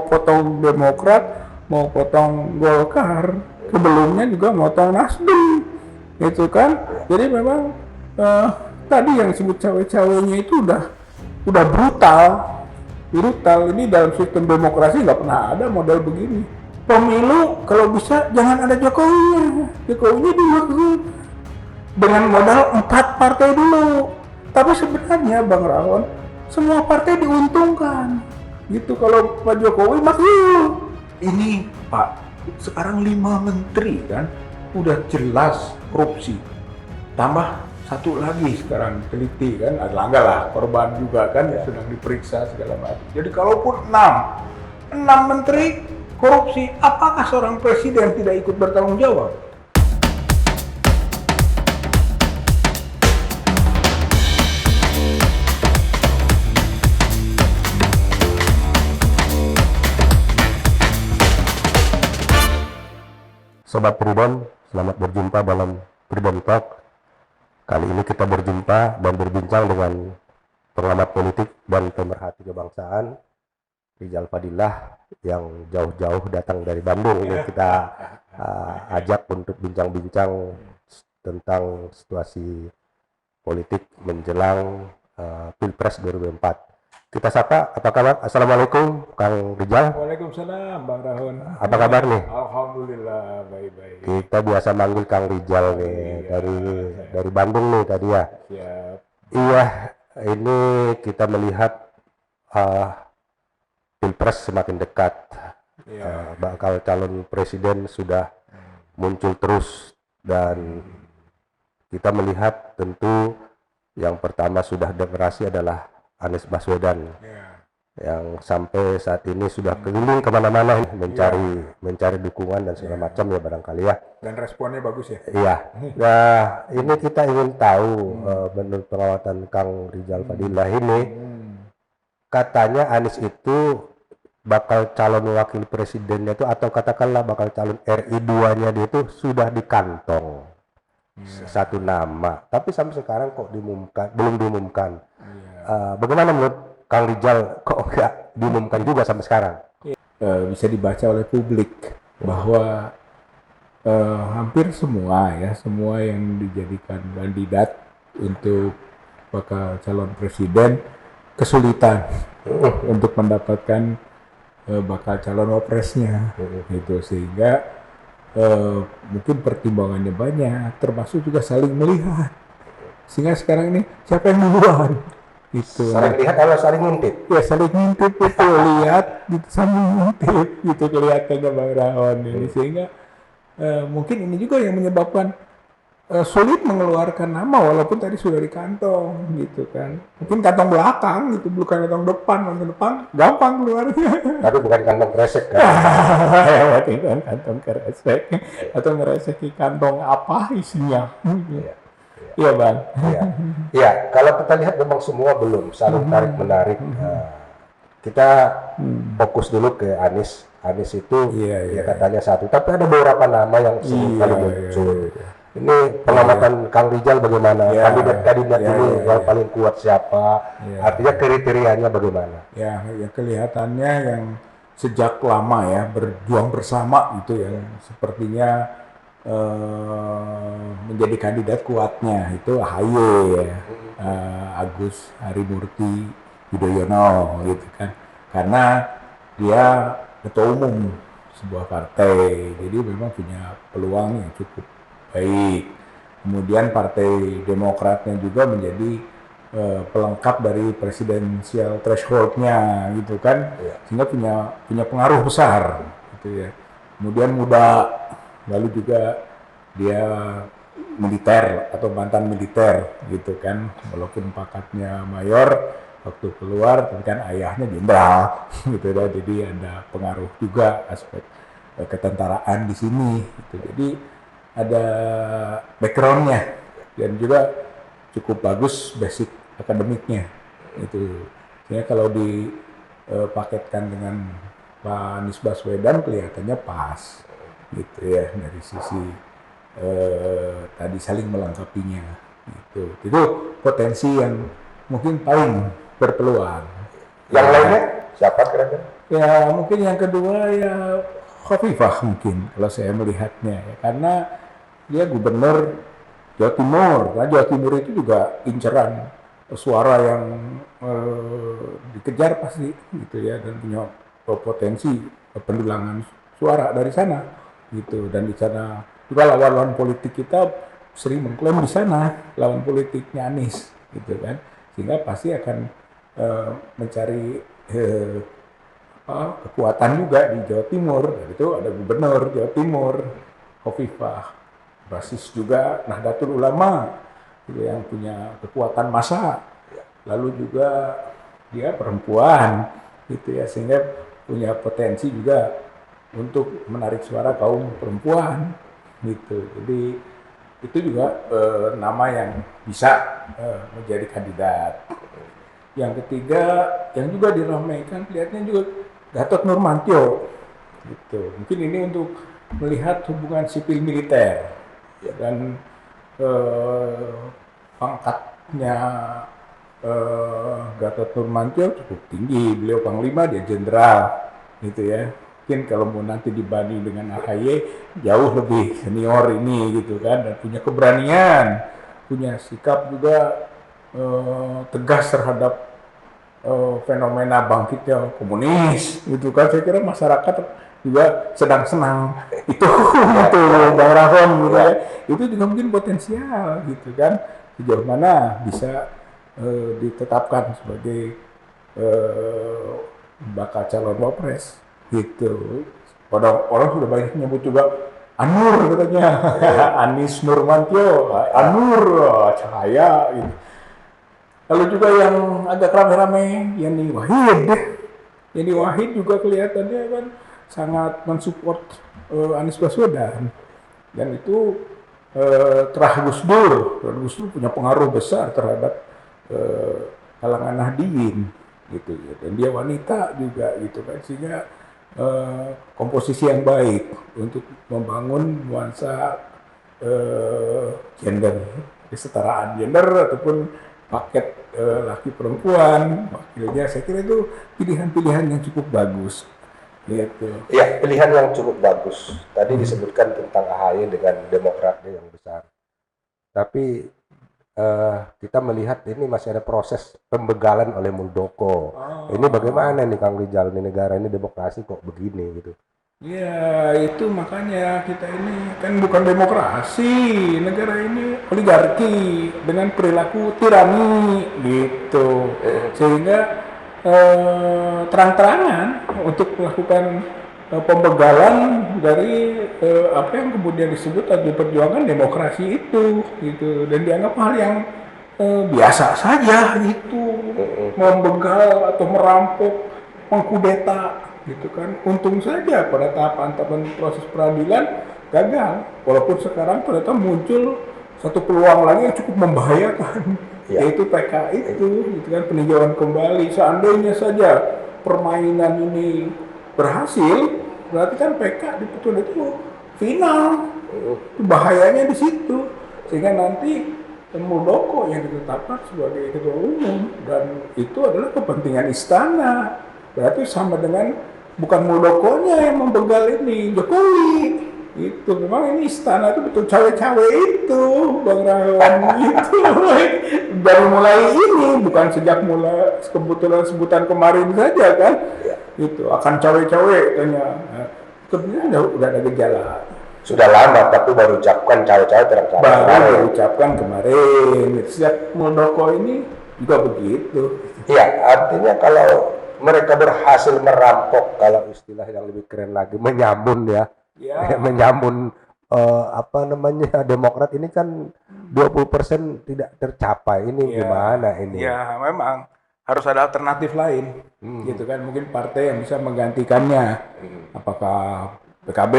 mau potong Demokrat, mau potong Golkar, sebelumnya juga motong Nasdem, gitu kan. Jadi memang tadi yang disebut cawe-cawenya itu udah brutal. Ini dalam sistem demokrasi nggak pernah ada model begini. Pemilu kalau bisa jangan ada Jokowinya dimaksud dengan modal 4 partai dulu. Tapi sebenarnya Bang Rahon, semua partai diuntungkan. Gitu kalau Pak Jokowi maksud. Ini Pak, sekarang 5 menteri kan, udah jelas korupsi. Tambah satu lagi sekarang teliti kan, Erlangga lah, korban juga kan, sedang diperiksa segala macam. Jadi kalaupun 6 menteri korupsi, apakah seorang presiden tidak ikut bertanggung jawab? Sobat Pribon, selamat berjumpa dalam Pribon Talk. Kali ini kita berjumpa dan berbincang dengan pengamat politik dan pemerhati kebangsaan Rizal Fadilah yang jauh-jauh datang dari Bandung. Ini kita ajak untuk bincang-bincang tentang situasi politik menjelang Pilpres 2024. Kita sapa, apa kabar? Assalamualaikum Kang Rizal. Waalaikumsalam Bang Rahon. Apa kabar nih? Alhamdulillah baik-baik. Kita biasa manggil Kang Rizal nih, dari Bandung nih tadi ya. Siap. Iya, ini kita melihat Pilpres semakin dekat. Bakal calon presiden sudah muncul terus dan kita melihat tentu yang pertama sudah deklarasi adalah Anies Baswedan. Yang sampai saat ini sudah keliling kemana-mana mencari dukungan dan segala macam ya barangkali ya. Dan responnya bagus ya. Iya. Nah ini kita ingin tahu menurut pengamatan Kang Rizal Fadilah ini katanya Anies itu bakal calon wakil presidennya itu atau katakanlah bakal calon RI2-nya dia itu sudah di kantong satu nama. Tapi sampai sekarang kok belum diumumkan. Bagaimana menurut Kang Rizal kok nggak diumumkan juga sampai sekarang? Bisa dibaca oleh publik bahwa hampir semua yang dijadikan kandidat untuk bakal calon presiden kesulitan untuk mendapatkan bakal calon wapresnya, gitu sehingga mungkin pertimbangannya banyak, termasuk juga saling melihat. Sehingga sekarang ini siapa yang duluan? Gitu. Saling lihat atau saling ngintip? Ya saling ngintip itu lihat gitu, sambil ngintip gitu kelihatannya Bang Rahon ini sehingga mungkin ini juga yang menyebabkan sulit mengeluarkan nama walaupun tadi sudah di kantong gitu kan, mungkin kantong belakang gitu bukan kantong depan gampang keluarnya. Tapi bukan kantong kresek kan? Bukan kantong kresek atau ngereseki kantong apa isinya. Iya Bang. Iya, kalau kita lihat memang semua belum saling tarik menarik. Kita fokus dulu ke Anies. Anies itu ya katanya satu, tapi ada beberapa nama yang sering kali muncul. Ini pengamatan Kang Rizal bagaimana? Kandidat ini yang paling kuat siapa? Artinya kriterianya bagaimana? Ya kelihatannya yang sejak lama ya berjuang bersama itu yang sepertinya menjadi kandidat kuatnya itu AHY ya, Agus Harimurti Yudhoyono gitu kan, karena dia ketua umum sebuah partai, jadi memang punya peluang yang cukup baik. Kemudian Partai Demokratnya juga menjadi pelengkap dari presidensial threshold-nya gitu kan, sehingga punya pengaruh besar gitu ya. Kemudian muda, lalu juga dia militer atau mantan militer gitu kan, walaupun pangkatnya mayor waktu keluar, tapi kan ayahnya jenderal gitu ya, jadi ada pengaruh juga aspek ketentaraan di sini gitu. Jadi ada backgroundnya dan juga cukup bagus basic akademiknya itu. Sehingga kalau dipaketkan dengan Pak Anies Baswedan kelihatannya pas gitu ya dari sisi tadi saling melengkapinya gitu. Itu potensi yang mungkin paling berpeluang. Yang lainnya siapa kira-kira? Ya mungkin yang kedua ya Khofifah mungkin kalau saya melihatnya ya. Karena dia gubernur Jawa Timur. Nah, Jawa Timur itu juga inceran suara yang dikejar pasti gitu ya dan punya potensi pendulangan suara dari sana gitu dan di sana juga lawan-lawan politik kita sering mengklaim di sana lawan politiknya Anies gitu kan sehingga pasti akan mencari eh, kekuatan juga di Jawa Timur. Dan itu ada gubernur Jawa Timur, Khofifah, basis juga Nahdlatul Ulama, gitu, yang punya kekuatan massa. Lalu juga dia perempuan, gitu ya, sehingga punya potensi juga untuk menarik suara kaum perempuan, gitu. Jadi itu juga nama yang bisa menjadi kandidat. Yang ketiga, yang juga diramaikan kelihatannya juga Gatot Nurmantio. Gitu. Mungkin ini untuk melihat hubungan sipil militer dan pangkatnya Gatot Nurmantio cukup tinggi. Beliau panglima, dia jenderal, gitu ya. Mungkin kalau mau nanti dibanding dengan AHY jauh lebih senior ini, gitu kan, dan punya keberanian, punya sikap juga tegas terhadap fenomena bangkitnya komunis gitu kan. Saya kira masyarakat juga sedang senang itu itu Bang Rahon gitu ya. Itu juga mungkin potensial gitu kan sejauh mana bisa ditetapkan sebagai bakal calon wapres gitu. Orang sudah banyak menyebut juga Anur katanya, Anies Nurmantio, Anur, Cahaya gitu. Lalu juga yang agak rame-rame, Yeni Wahid. Yeni Wahid juga kelihatannya kan sangat mensupport Anies Baswedan. Dan itu terah Gus Dur. Gus Dur punya pengaruh besar terhadap kalangan Nahdien gitu. Dan dia wanita juga gitu kan, sehingga komposisi yang baik untuk membangun nuansa gender, kesetaraan gender ataupun paket laki perempuan wakilnya. Saya kira itu pilihan-pilihan yang cukup bagus gitu. Iya, pilihan yang cukup bagus. Tadi disebutkan tentang AHY dengan demokratnya yang besar. Tapi kita melihat ini masih ada proses pembegalan oleh Muldoko. Ini bagaimana nih Kang Rijal, nih negara ini demokrasi kok begini gitu. Ya itu makanya kita ini kan bukan demokrasi, negara ini oligarki dengan perilaku tirani gitu, sehingga terang-terangan untuk melakukan pembegalan dari apa yang kemudian disebut atau perjuangan demokrasi itu gitu, dan dianggap hal yang biasa saja itu membegal atau merampok, mengkudeta gitu kan. Untung saja pada tahapan proses peradilan gagal, walaupun sekarang ternyata muncul satu peluang lagi yang cukup membahayakan, yaitu PK itu gitu kan, peninjauan kembali. Seandainya saja permainan ini berhasil, berarti kan PK diputus itu final. Bahayanya di situ, sehingga nanti Muldoko yang ditetapkan sebagai ketua umum, dan itu adalah kepentingan istana. Berarti sama dengan bukan Muldokonya yang membegal ini, Jokowi. Itu memang ini istana itu betul cawe-cawe itu, Bang Rahwan gitu. Dari mulai ini, bukan sejak mulai kebetulan sebutan kemarin saja kan. Itu akan cawe-cawe katanya. Nah, sebenarnya udah ada gejala. Sudah lama, tapi baru ucapkan cawe-cawe terang-terangan. Baru ucapkan kemarin. Sejak Muldoko ini juga begitu. Iya, artinya kalau mereka berhasil merampok, kalau istilah yang lebih keren lagi, menyambun ya. Menyambun apa namanya, Demokrat ini kan 20% tidak tercapai. Ini gimana ini? Ya, memang harus ada alternatif lain. Gitu kan, mungkin partai yang bisa menggantikannya. Apakah PKB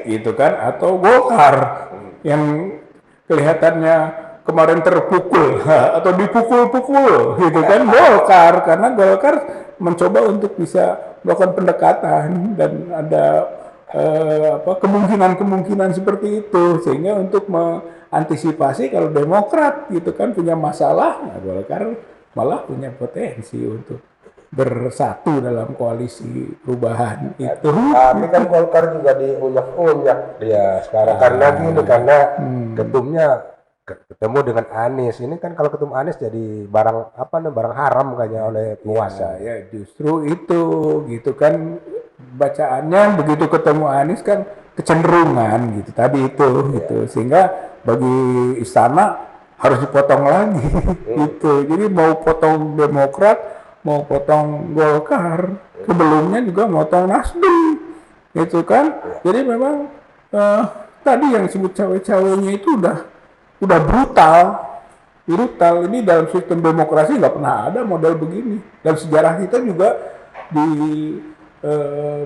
gitu kan, atau Golkar yang kelihatannya kemarin terpukul atau dipukul-pukul gitu kan. Golkar, karena Golkar mencoba untuk bisa melakukan pendekatan dan ada kemungkinan-kemungkinan seperti itu, sehingga untuk mengantisipasi kalau Demokrat gitu kan punya masalah, nah Golkar malah punya potensi untuk bersatu dalam koalisi perubahan itu. Tapi kan Golkar juga diunyak-unyak dia sekarang karena gini, karena ketumnya ketemu dengan Anies. Ini kan kalau ketemu Anies jadi barang apa nih, barang haram kayaknya oleh penguasa. Ya justru itu gitu kan, bacaannya begitu ketemu Anies kan kecenderungan gitu tadi itu gitu, sehingga bagi istana harus dipotong lagi gitu. Jadi mau potong Demokrat, mau potong Golkar, sebelumnya juga potong Nasdem gitu kan. Jadi memang tadi yang disebut cawe-cawenya itu udah brutal. Ini dalam sistem demokrasi nggak pernah ada model begini. Dan sejarah kita juga di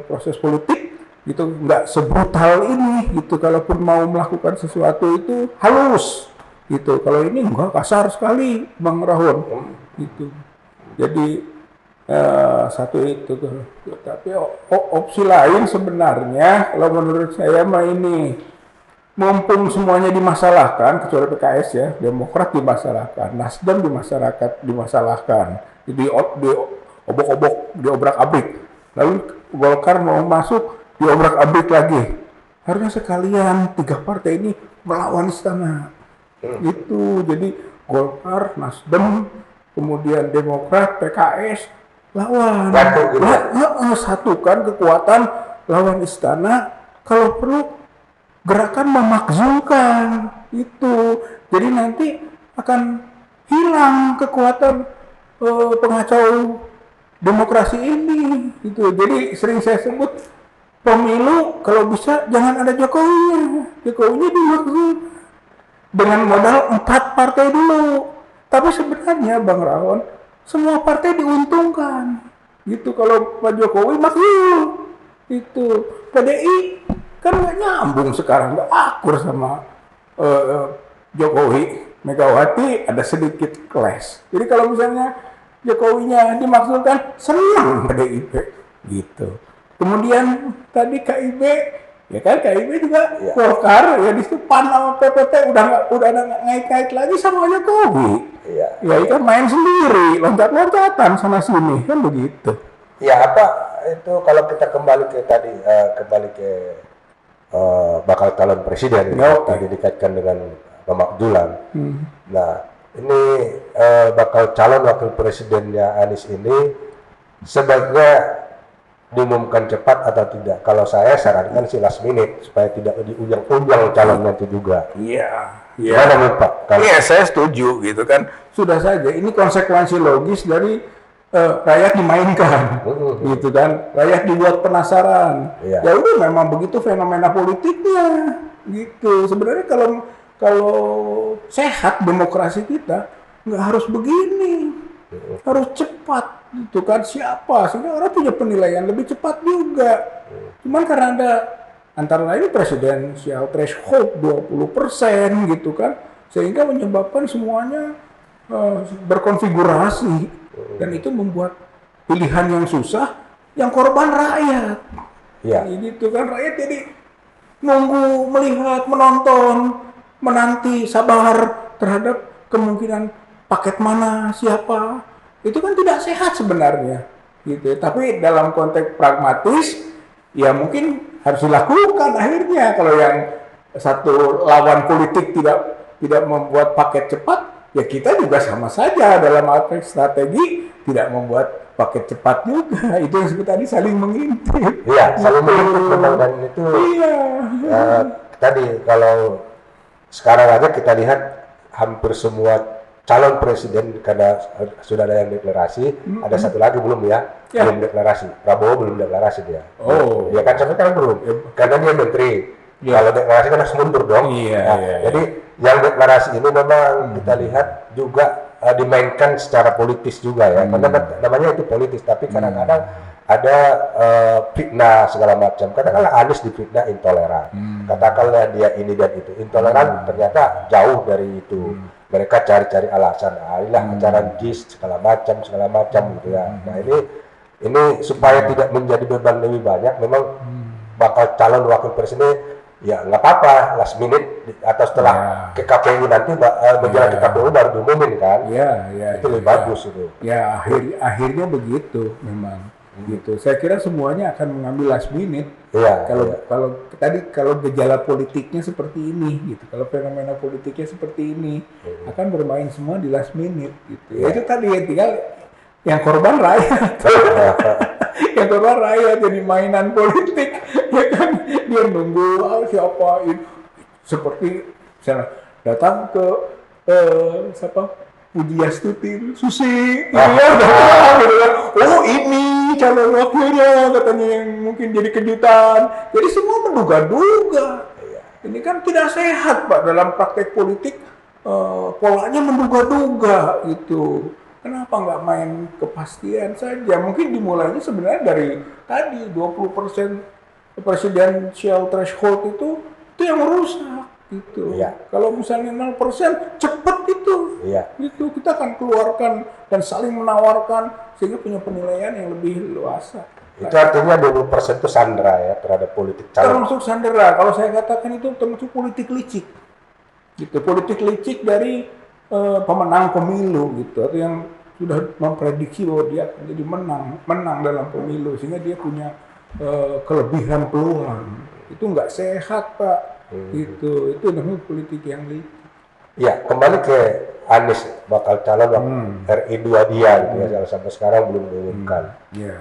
proses politik gitu nggak sebrutal ini gitu. Kalaupun mau melakukan sesuatu itu halus gitu. Kalau ini enggak, kasar sekali Bang Rahon gitu. Jadi satu itu tuh. Tapi opsi lain sebenarnya kalau menurut saya mah ini, mumpung semuanya dimasalahkan kecuali PKS ya, Demokrat dimasalahkan, Nasdem dimasalahkan, jadi diobok-obok, diobrak-abrik, lalu Golkar mau masuk diobrak-abrik lagi. Harusnya sekalian 3 partai ini melawan istana. Itu jadi Golkar, Nasdem, kemudian Demokrat, PKS lawan. Satukan kekuatan lawan istana, kalau perlu gerakan memakzulkan itu. Jadi nanti akan hilang kekuatan pengacau demokrasi ini gitu. Jadi sering saya sebut pemilu kalau bisa jangan ada Jokowinya dimakzulkan dengan modal 4 partai dulu. Tapi sebenarnya Bang Rahon, semua partai diuntungkan gitu kalau Pak Jokowi makzul. Itu PDI kan nggak nyambung sekarang, nggak akur sama Jokowi, Megawati ada sedikit clash. Jadi kalau misalnya Jokowinya dimaksudkan, senang PDIP gitu. Kemudian tadi KIB, ya kan KIB juga Golkar ya di situ, PAN sama PPT udah nggak ngait-ngait lagi sama Jokowi. Ya itu main sendiri, loncat-loncatan sana sini kan begitu. Ya apa itu kalau kita kembali ke tadi bakal calon presiden tadi dikaitkan dengan pemakzulan. Nah ini bakal calon wakil presidennya Anies ini sebaiknya diumumkan cepat atau tidak? Kalau saya sarankan sih last minute supaya tidak diunjang-unjang calonnya itu juga. Iya. Gimana Pak? Iya, saya setuju gitu kan. Sudah saja ini konsekuensi logis dari rakyat dimainkan, gitu kan. Rakyat dibuat penasaran. Ya udah, memang begitu fenomena politiknya, gitu. Sebenarnya kalau sehat demokrasi kita nggak harus begini, harus cepat, gitu kan. Siapa? Sehingga orang punya penilaian lebih cepat juga. Cuman karena ada antara lain presidensial threshold 20% gitu kan, sehingga menyebabkan semuanya berkonfigurasi, dan itu membuat pilihan yang susah, yang korban rakyat. Gitu kan, rakyat jadi nunggu, melihat, menonton, menanti, sabar terhadap kemungkinan paket mana, siapa. Itu kan tidak sehat sebenarnya, gitu. Tapi dalam konteks pragmatis, ya mungkin harus dilakukan akhirnya. Kalau yang satu lawan politik tidak membuat paket cepat, ya kita juga sama saja dalam aspek strategi tidak membuat paket cepat juga. Itu yang sebut tadi saling mengintip. Iya, saling mengintip, dan itu. Tadi kalau sekarang aja kita lihat hampir semua calon presiden, karena sudah ada yang deklarasi, ada satu lagi belum belum deklarasi. Prabowo belum deklarasi dia. Dia kan sampai sekarang belum, karena dia menteri. Kalau deklarasi kan harus mundur dong. Jadi yang deklarasi ini memang kita lihat juga dimainkan secara politis juga ya, karena namanya itu politis, tapi kadang-kadang ada fitnah segala macam. Kadang-kadang Anies difitnah intoleran, katakanlah dia ini dan itu intoleran, ternyata jauh dari itu. Mereka cari-cari alasan, inilah acara GIS segala macam gitu ya. Nah ini supaya tidak menjadi beban lebih banyak, memang bakal calon wakil presiden Ya nggak apa-apa, last minute atau setelah ke KPU nanti menjelang ke KPU baru diumumin kan. Itu lebih bagus itu. Ya akhirnya begitu memang. Gitu. Saya kira semuanya akan mengambil last minute. Kalau gejala politiknya seperti ini, gitu. Kalau fenomena politiknya seperti ini, akan bermain semua di last minute, gitu. Ya. Itu tadi ya, tinggal yang korban rakyat. Yang korban rakyat jadi mainan politik, ya kan? Dia nunggu siapa ini, seperti misalnya datang ke siapa? Pujiastuti, Susi, oh ini calon wakilnya katanya yang mungkin jadi kejutan. Jadi semua menduga-duga. Ini kan tidak sehat Pak dalam praktek politik, polanya menduga-duga itu. Kenapa nggak main kepastian saja? Mungkin dimulainya sebenarnya dari tadi 20% presidential threshold itu yang merusak. Gitu. Kalau misalnya 0% cepat itu, itu kita akan keluarkan dan saling menawarkan sehingga punya penilaian yang lebih luasa. Itu artinya 20% itu sandera ya terhadap politik calon. Termasuk sandera, kalau saya katakan itu termasuk politik licik, gitu. Politik licik dari pemenang pemilu, gitu, atau yang sudah memprediksi bahwa dia akan jadi menang dalam pemilu sehingga dia punya kelebihan peluang. Itu nggak sehat Pak. Itu namanya politik yang licik. Ya, kembali ke Anies bakal calon RI 2 dia gitu ya, sampai sekarang belum diumumkan.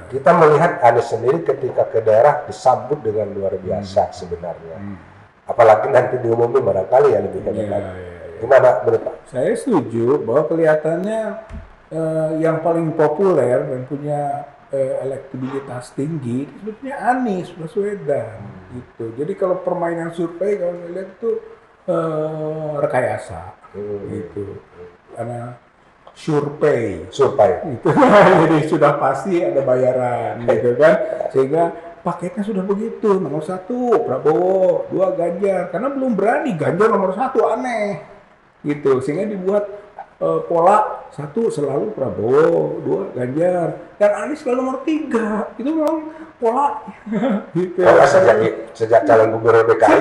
Kita melihat Anies sendiri ketika ke daerah disambut dengan luar biasa sebenarnya. Apalagi nanti diumumin barangkali ya lebih hebat lagi. Gimana menurut Pak? Saya setuju bahwa kelihatannya yang paling populer dan punya elektabilitas tinggi sebetulnya Anies Baswedan gitu. Jadi kalau permainan survei kalau saya lihat itu rekayasa gitu. Karena survei itu jadi sudah pasti ada bayaran gitu kan. Sehingga paketnya sudah begitu. Nomor 1 Prabowo, 2 Ganjar. Karena belum berani Ganjar nomor 1 aneh gitu. Sehingga dibuat pola 1 selalu Prabowo, 2 Ganjar, dan Anies selalu nomor 3. Itu memang pola gitu. Pola sejak calon gubernur DKI.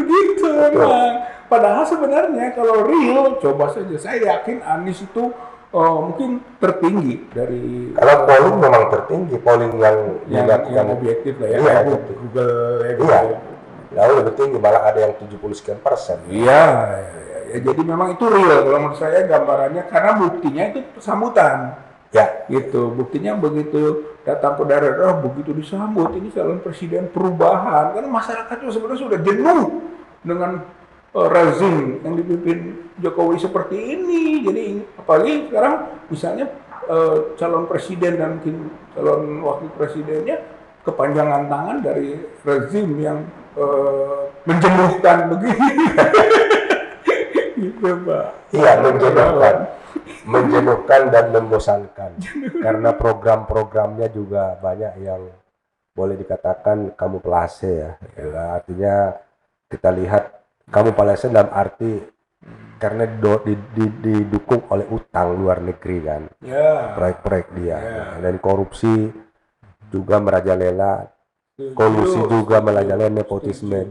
Gitu memang. Padahal sebenarnya kalau real, coba saja saya yakin Anies itu mungkin tertinggi dari. Kalau polling memang tertinggi, polling yang dilakukan objektif lah ya, Google ya gitu. Jauh lebih tinggi, malah ada yang 70% sekian. Ya, jadi memang itu real kalau menurut saya gambarannya, karena buktinya itu sambutan. Gitu, buktinya begitu datang ke daerah, begitu disambut, ini calon presiden perubahan. Karena masyarakat itu sebenarnya sudah jenuh dengan rezim yang dipimpin Jokowi seperti ini. Jadi apalagi sekarang misalnya calon presiden dan mungkin calon wakil presidennya kepanjangan tangan dari rezim yang menjenuhkan begini. Gitu Pak. Iya, menjenuhkan dan membosankan. Karena program-programnya juga banyak yang boleh dikatakan kamuflase ya. Artinya kita lihat kamuflase dalam arti karena didukung oleh utang luar negeri kan. Proyek-proyek dia. Dan korupsi juga merajalela, kolusi juga merajalela, nepotisme.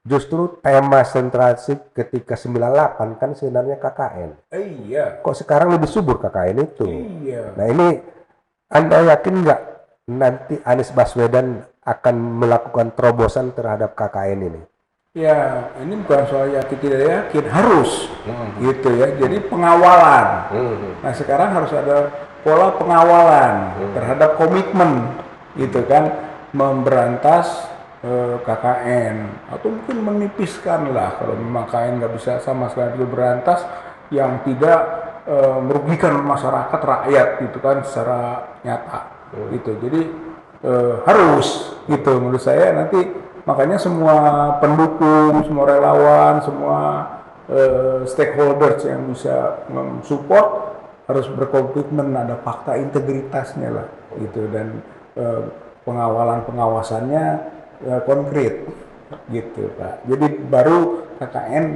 Justru tema sentrasi ketika 98 kan sebenarnya KKN. Kok sekarang lebih subur KKN itu? Nah ini Anda yakin nggak nanti Anies Baswedan akan melakukan terobosan terhadap KKN ini? Ya, ini bukan soal yakin tidak yakin, harus gitu ya. Jadi pengawalan. Nah sekarang harus ada pola pengawalan terhadap komitmen gitu kan, memberantas KKN atau mungkin menipiskan lah kalau memang KKN nggak bisa sama sekali berantas yang tidak merugikan masyarakat rakyat gitu kan secara nyata gitu. Jadi harus gitu menurut saya. Nanti makanya semua pendukung, semua relawan, semua stakeholders yang bisa mensupport harus berkomitmen, ada fakta integritasnya lah gitu, dan pengawasannya konkret gitu Pak. Jadi baru KKN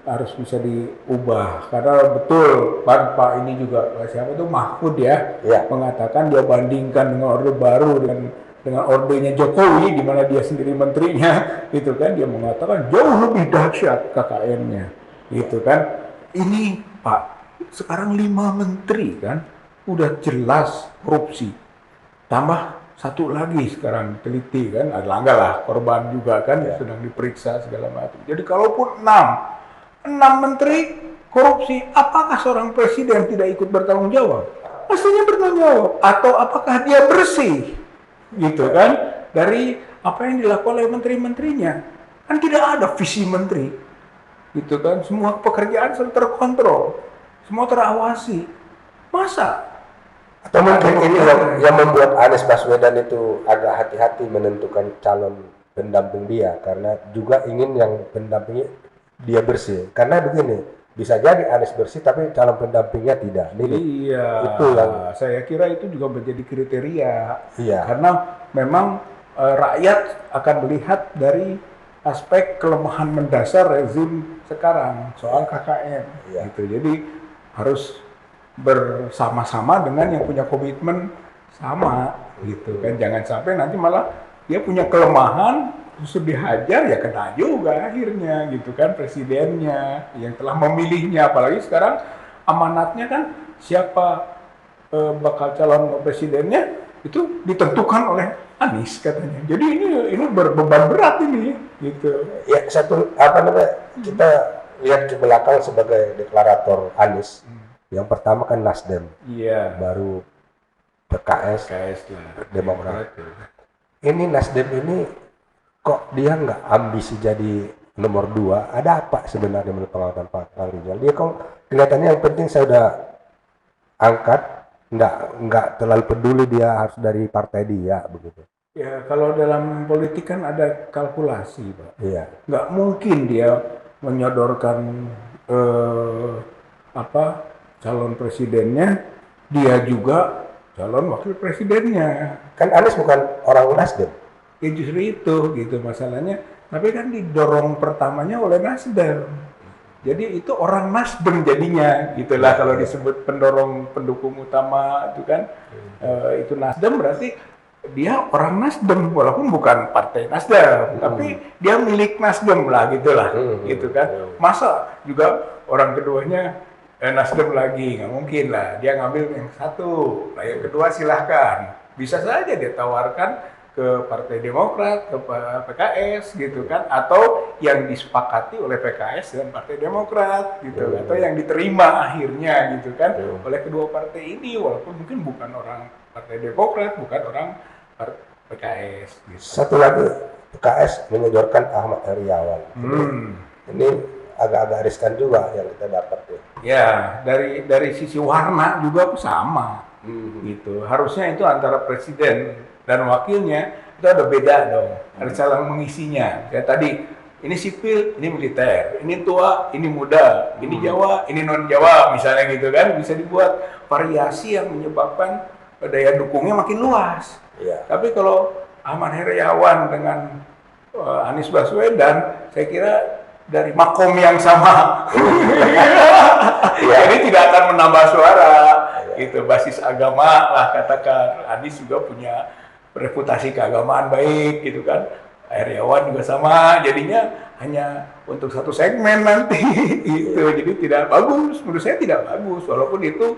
harus bisa diubah, karena betul Pak ini juga siapa itu Mahfud ya, mengatakan dia bandingkan dengan Orde Baru dengan dengan ordenya Jokowi di mana dia sendiri menterinya, gitu kan, dia mengatakan jauh lebih dahsyat KKN-nya, gitu kan. Ini Pak, sekarang 5 menteri kan, udah jelas korupsi. Tambah satu lagi sekarang teliti kan, Erlangga lah korban juga kan, sedang diperiksa segala macam. Jadi kalaupun 6 menteri korupsi, apakah seorang presiden tidak ikut bertanggung jawab? Pastinya bertanggung jawab. Atau apakah dia bersih, gitu kan, dari apa yang dilakukan oleh menteri-menterinya? Kan tidak ada visi menteri, gitu kan. Semua pekerjaan sudah terkontrol, semua terawasi. Masa? Atau mungkin ini yang membuat Anies Baswedan itu agak hati-hati menentukan calon pendamping dia, karena juga ingin yang pendampingnya dia bersih. Karena begini, bisa jadi Anies bersih tapi calon pendampingnya tidak. Iya, itu yang saya kira itu juga menjadi kriteria. Iya. Karena memang rakyat akan melihat dari aspek kelemahan mendasar rezim sekarang soal KKN. Iya. Gitu. Jadi harus bersama-sama dengan yang punya komitmen sama, gitu kan. Jangan sampai nanti malah dia punya kelemahan terus dihajar, ya kena juga akhirnya, gitu kan, presidennya yang telah memilihnya. Apalagi sekarang amanatnya kan siapa bakal calon presidennya itu ditentukan oleh Anies katanya. Jadi ini beban berat ini, gitu. Ya, satu kita lihat ke belakang sebagai deklarator Anies. Yang pertama kan Nasdem, baru PKS lah, Demokrat. Ini Nasdem ini kok dia nggak ambisi jadi nomor 2? Ada apa sebenarnya menurut pengamatan Pak Rizal? Dia kok kelihatannya yang penting saya udah angkat, nggak terlalu peduli dia harus dari partai dia begitu. Ya, kalau dalam politik kan ada kalkulasi, Pak. Iya. Nggak mungkin dia menyodorkan calon presidennya, dia juga calon wakil presidennya. Kan Anies bukan orang Nasdem. Ya justru itu, gitu masalahnya. Tapi kan didorong pertamanya oleh Nasdem. Jadi itu orang Nasdem jadinya, gitulah kalau disebut pendukung utama itu kan. Itu Nasdem berarti dia orang Nasdem, walaupun bukan partai Nasdem, tapi dia milik Nasdem lah, gitulah, gitu kan. Masa juga orang keduanya Nasdem lagi, nggak mungkin lah. Dia ngambil yang satu, nah yang kedua silahkan. Bisa saja dia tawarkan ke Partai Demokrat, ke PKS, gitu kan. Atau yang disepakati oleh PKS dan Partai Demokrat, gitu. Atau yang diterima akhirnya, gitu kan, oleh kedua partai ini. Walaupun mungkin bukan orang Partai Demokrat, bukan orang PKS. Gitu. Satu lagi, PKS menyodorkan Ahmad Heriawan. Ini agak-agak riskan juga yang kita dapat tuh. Ya, dari sisi warna juga sama, gitu. Harusnya itu antara presiden dan wakilnya itu ada beda dong, ada cara mengisinya. Kayak tadi, ini sipil, ini militer, ini tua, ini muda, ini Jawa, ini non Jawa, misalnya gitu kan, bisa dibuat variasi yang menyebabkan daya dukungnya makin luas. Iya. Tapi kalau Ahmad Heriawan dengan Anies Baswedan, saya kira dari makom yang sama, jadi tidak akan menambah suara, gitu. Basis agama lah katakan. Anies juga punya reputasi keagamaan baik, gitu kan. Heriawan juga sama, jadinya hanya untuk satu segmen nanti, gitu. Jadi tidak bagus, menurut saya tidak bagus, walaupun itu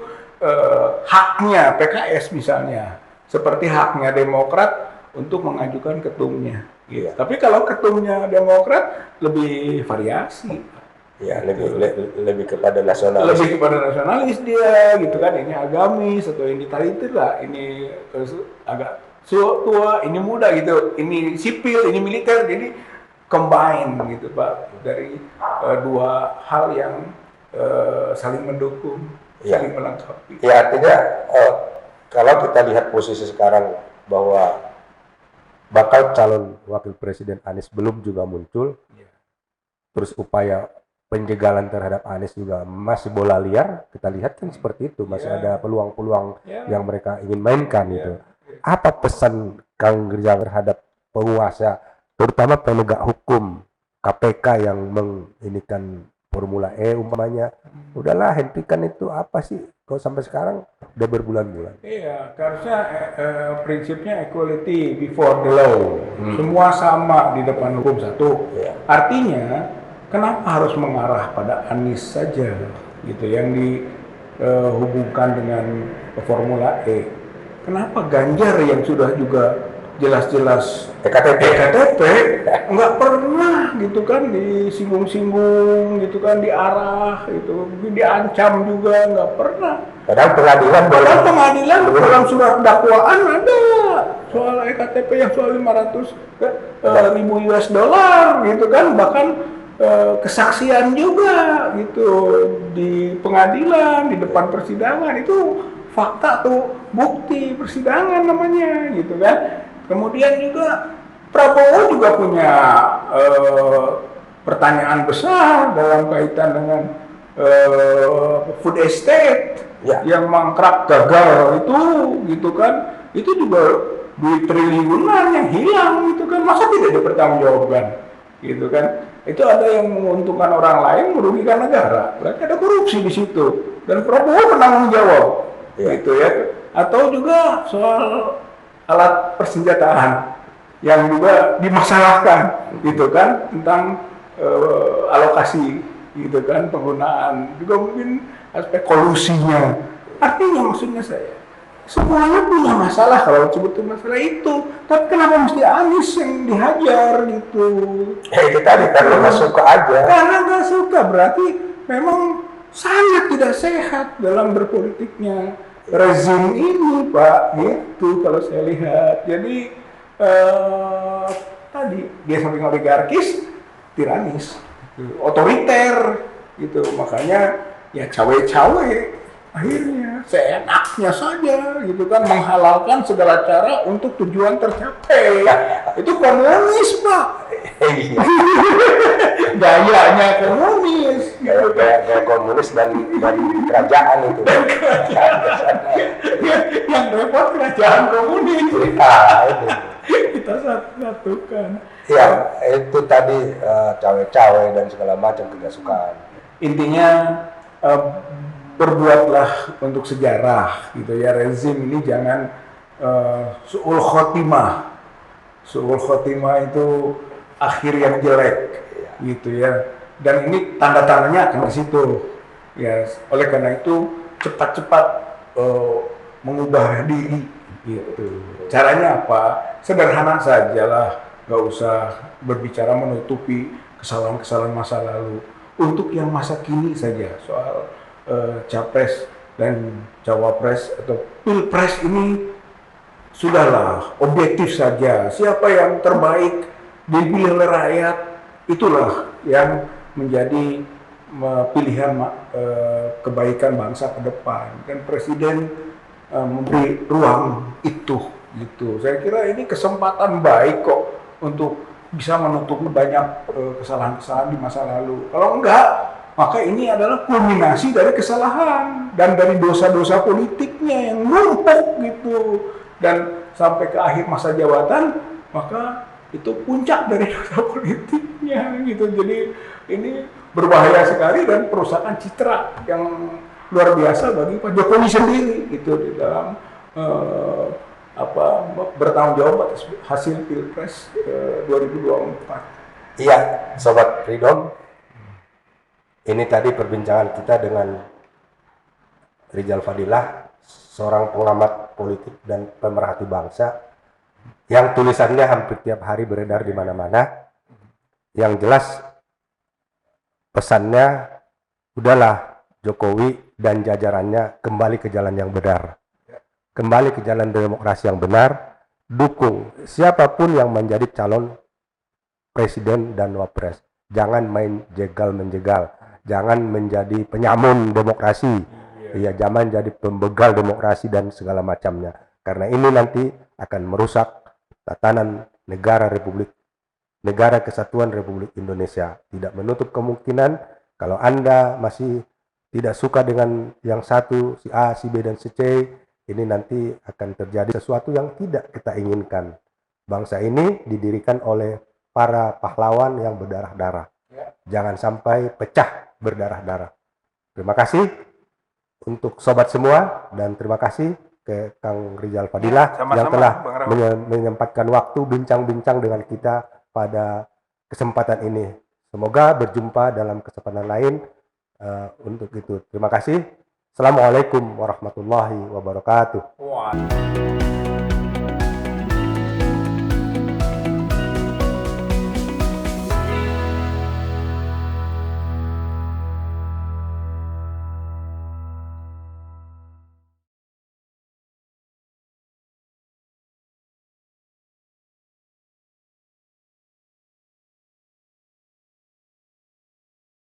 haknya PKS misalnya, seperti haknya Demokrat untuk mengajukan ketumnya. Gitu. Tapi kalau ketumnya Demokrat lebih variasi. Ya, lebih kepada nasionalis. Lebih kepada nasionalis dia, gitu kan. Ini agamis atau ini talented lah. Ini agak tua, ini muda gitu. Ini sipil, ini militer. Jadi combine gitu, Pak, dari dua hal yang saling mendukung, saling melengkapi. Ya, artinya kalau kita lihat posisi sekarang bahwa bakal calon wakil presiden Anies belum juga muncul, terus upaya penjegalan terhadap Anies juga masih bola liar. Kita lihat kan seperti itu, masih ada peluang-peluang yang mereka ingin mainkan gitu. Apa pesan Kang Rizal terhadap penguasa, terutama penegak hukum KPK yang menginikan Formula E umpamanya. Udahlah, hentikan itu, apa sih? Kok sampai sekarang udah berbulan-bulan. Iya, harusnya prinsipnya equality before the law. Semua sama di depan hukum satu. Iya. Artinya, kenapa harus mengarah pada Anies saja, gitu, yang dihubungkan dengan Formula E? Kenapa Ganjar yang sudah juga jelas-jelas EKTP. nggak pernah gitu kan disinggung-singgung gitu kan, diarah gitu, diancam juga nggak pernah. Padahal pengadilan Dalam surat dakwaan ada soal EKTP yang soal 500 ribu US dollar gitu kan, bahkan kesaksian juga gitu di pengadilan, di depan persidangan, itu fakta atau bukti persidangan namanya gitu kan. Kemudian juga Prabowo juga punya pertanyaan besar dalam kaitan dengan food estate yang mangkrak gagal itu gitu kan. Itu juga duit triliunan yang hilang gitu kan, masa tidak dipertanggungjawabkan gitu kan. Itu ada yang menguntungkan orang lain, merugikan negara, berarti ada korupsi di situ, dan Prabowo bertanggung jawab gitu ya. Atau juga soal alat persenjataan yang juga dimasalahkan gitu kan, tentang alokasi gitu kan, penggunaan, juga mungkin aspek kolusinya. Artinya maksudnya saya, semuanya punya masalah kalau sebetulnya masalah itu, tapi kenapa mesti Anies yang dihajar gitu? Itu tadi karena nggak suka aja. Karena nggak suka, berarti memang sangat tidak sehat dalam berpolitiknya rezim ini, Pak, gitu kalau saya lihat. Jadi tadi dia samping oligarkis, tiranis, otoriter gitu. Makanya ya cawe-cawe akhirnya seenaknya saja gitu kan, menghalalkan segala cara untuk tujuan tercapai. Itu komunis, Pak. Gayanya komunis gitu kan. Gaya komunis dan kerajaan itu. Yang repot kerajaan komunis. Itu. Kita satukan. Ya, itu tadi cawe-cawe dan segala macam kesukaan. Intinya berbuatlah untuk sejarah gitu ya. Rezim ini jangan su'ul khotimah. Su'ul khotimah itu akhir yang jelek gitu ya. Dan ini tanda-tandanya akan ke situ. Ya, oleh karena itu cepat-cepat mengubah diri gitu. Caranya apa? Sederhana sajalah, nggak usah berbicara menutupi kesalahan-kesalahan masa lalu. Untuk yang masa kini saja, soal capres dan cawapres atau pilpres ini sudahlah objektif saja. Siapa yang terbaik dipilih oleh rakyat, itulah yang menjadi pilihan kebaikan bangsa ke depan. Dan presiden memberi ruang itu gitu. Saya kira ini kesempatan baik kok untuk bisa menutupi banyak kesalahan-kesalahan di masa lalu. Kalau enggak, maka ini adalah kulminasi dari kesalahan dan dari dosa-dosa politiknya yang numpuk gitu. Dan sampai ke akhir masa jabatan, maka itu puncak dari dosa politiknya gitu. Jadi ini berbahaya sekali dan perusakan citra yang luar biasa bagi Pak Jokowi sendiri gitu di dalam bertanggung jawab atas hasil Pilpres 2024. Iya, Sobat Freedom. Ini tadi perbincangan kita dengan Rizal Fadilah, seorang pengamat politik dan pemerhati bangsa, yang tulisannya hampir tiap hari beredar di mana-mana. Yang jelas pesannya, udahlah Jokowi dan jajarannya kembali ke jalan yang benar. Kembali ke jalan demokrasi yang benar, dukung siapapun yang menjadi calon presiden dan wapres. Jangan main jegal-menjegal, jangan menjadi penyamun demokrasi, ya jangan jadi pembegal demokrasi dan segala macamnya. Karena ini nanti akan merusak tatanan negara kesatuan Republik Indonesia. Tidak menutup kemungkinan kalau Anda masih tidak suka dengan yang satu, si A, si B, dan si C, ini nanti akan terjadi sesuatu yang tidak kita inginkan. Bangsa ini didirikan oleh para pahlawan yang berdarah-darah. Jangan sampai pecah berdarah-darah. Terima kasih untuk sobat semua dan terima kasih ke Kang Rizal Fadilah sama-sama, yang telah Bang Rahmat. menyempatkan waktu bincang-bincang dengan kita pada kesempatan ini. Semoga berjumpa dalam kesempatan lain. Untuk itu, terima kasih. Assalamualaikum warahmatullahi wabarakatuh. Wah.